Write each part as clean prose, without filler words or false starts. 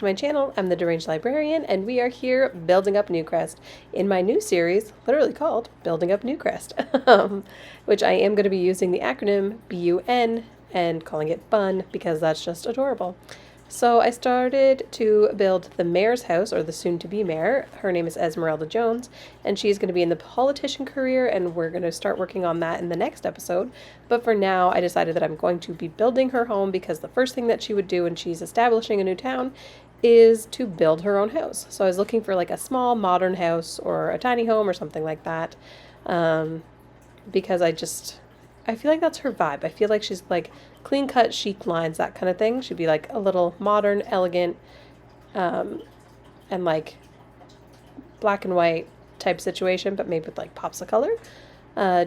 to my channel. I'm the Deranged Librarian, and we are here building up Newcrest in my new series, literally called Building Up Newcrest, which I am going to be using the acronym BUN and calling it BUN because that's just adorable. So I started to build the mayor's house, or the soon-to-be mayor. Her name is Esmeralda Jones, and she's going to be in the politician career, and we're going to start working on that in the next episode. But for now, I decided that I'm going to be building her home because the first thing that she would do when she's establishing a new town is to build her own house. So I was looking for like a small modern house or a tiny home or something like that, because I feel like that's her vibe. I feel like she's like clean cut, chic lines, that kind of thing. She'd be like a little modern, elegant, and like black and white type situation, but made with like pops of color,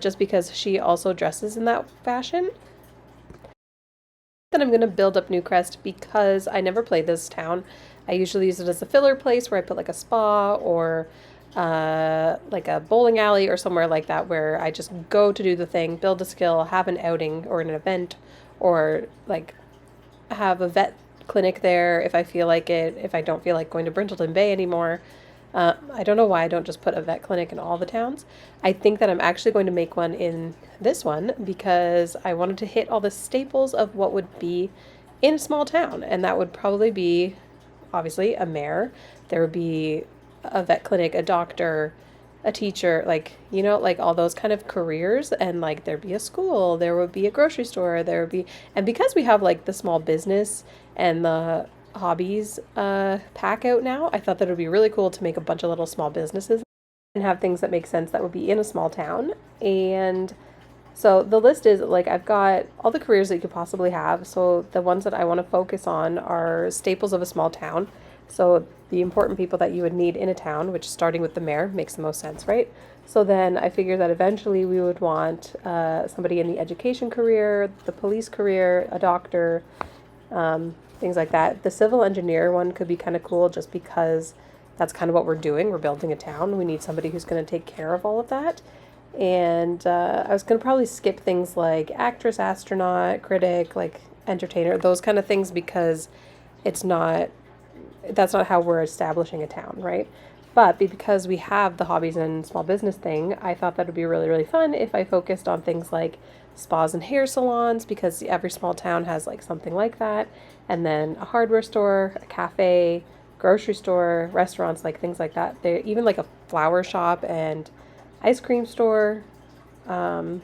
just because she also dresses in that fashion. Then I'm going to build up Newcrest because I never played this town. I usually use it as a filler place where I put like a spa or like a bowling alley or somewhere like that, where I just go to do the thing, build a skill, have an outing or an event, or like have a vet clinic there if I feel like it, if I don't feel like going to Brindleton Bay anymore. I don't know why I don't just put a vet clinic in all the towns. I think that I'm actually going to make one in this one because I wanted to hit all the staples of what would be in a small town, and that would probably be obviously a mayor. There would be a vet clinic, a doctor, a teacher, like, you know, like all those kind of careers, and like there'd be a school, there would be a grocery store, there would be, and because we have like the small business and the hobbies pack out now, I thought that it would be really cool to make a bunch of little small businesses and have things that make sense that would be in a small town. And so the list is like, I've got all the careers that you could possibly have. So the ones that I want to focus on are staples of a small town. So the important people that you would need in a town, which starting with the mayor makes the most sense, right? So then I figured that eventually we would want somebody in the education career, the police career, a doctor, things like that. The civil engineer one could be kind of cool just because that's kind of what we're doing. We're building a town. We need somebody who's going to take care of all of that. And I was going to probably skip things like actress, astronaut, critic, like entertainer, those kind of things, because that's not how we're establishing a town, right? But because we have the hobbies and small business thing, I thought that would be really, really fun if I focused on things like spas and hair salons, because every small town has like something like that. And then a hardware store, a cafe, grocery store, restaurants, like things like that. They even like a flower shop and ice cream store. I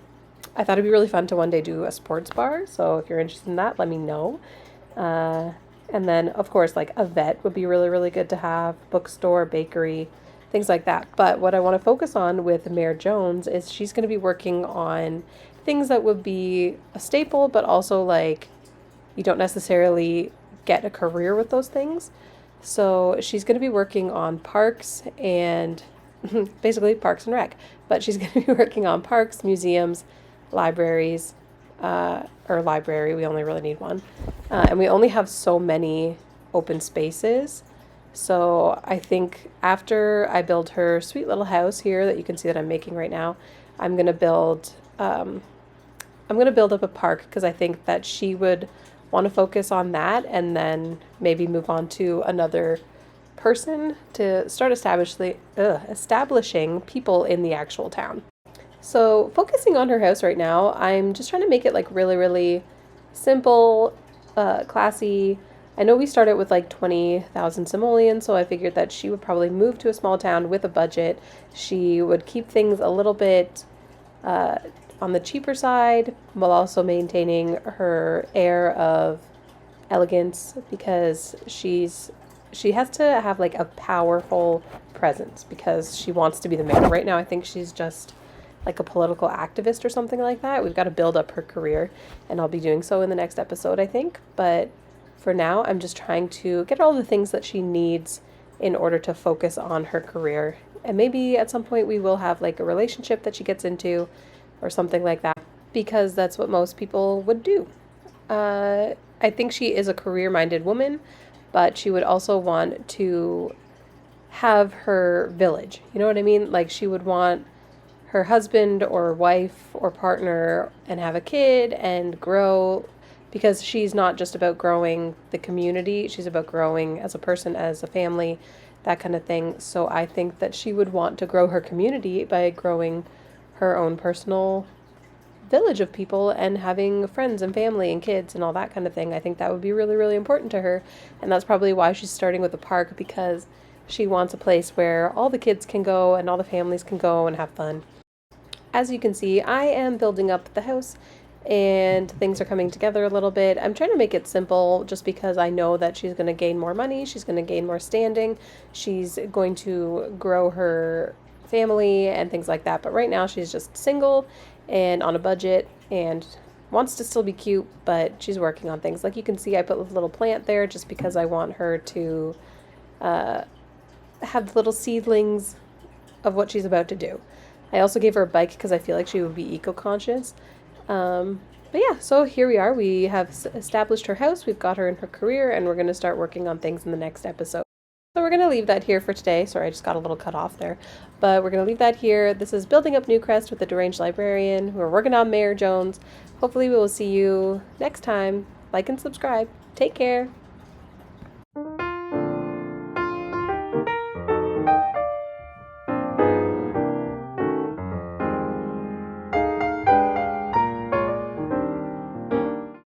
thought it'd be really fun to one day do a sports bar. So if you're interested in that, let me know. And then, of course, like a vet would be really, really good to have, bookstore, bakery, things like that. But what I want to focus on with Mayor Jones is she's going to be working on things that would be a staple, but also like you don't necessarily get a career with those things. So she's going to be working on parks and basically parks and rec. But she's going to be working on parks, museums, libraries, or library. We only really need one. And we only have so many open spaces. So I think after I build her sweet little house here that you can see that I'm making right now, I'm going to build up a park, because I think that she would want to focus on that and then maybe move on to another person to start establishing people in the actual town. So focusing on her house right now, I'm just trying to make it like really, really simple, classy. I know we started with like 20,000 simoleons, so I figured that she would probably move to a small town with a budget. She would keep things a little bit on the cheaper side, while also maintaining her air of elegance, because she has to have like a powerful presence because she wants to be the mayor. Right now, I think she's just like a political activist or something like that. We've got to build up her career, and I'll be doing so in the next episode, I think. But for now, I'm just trying to get all the things that she needs in order to focus on her career. And maybe at some point we will have like a relationship that she gets into or something like that, because that's what most people would do. I think she is a career-minded woman, but she would also want to have her village. You know what I mean? Like she would want her husband or wife or partner and have a kid and grow because she's not just about growing the community, she's about growing as a person, as a family, that kind of thing. So I think that she would want to grow her community by growing her own personal village of people and having friends and family and kids and all that kind of thing. I think that would be really, really important to her. And that's probably why she's starting with a park, because she wants a place where all the kids can go and all the families can go and have fun. As you can see, I am building up the house and things are coming together a little bit. I'm trying to make it simple just because I know that she's going to gain more money, she's going to gain more standing, she's going to grow her family and things like that. But right now she's just single and on a budget and wants to still be cute, but she's working on things. Like you can see, I put a little plant there just because I want her to have the little seedlings of what she's about to do. I also gave her a bike because I feel like she would be eco-conscious. But yeah, so here we are. We have established her house, we've got her in her career, and we're going to start working on things in the next episode. So we're going to leave that here for today. Sorry, I just got a little cut off there. But we're going to leave that here. This is Building Up Newcrest with the Deranged Librarian. We're working on Mayor Jones. Hopefully we will see you next time. Like and subscribe. Take care.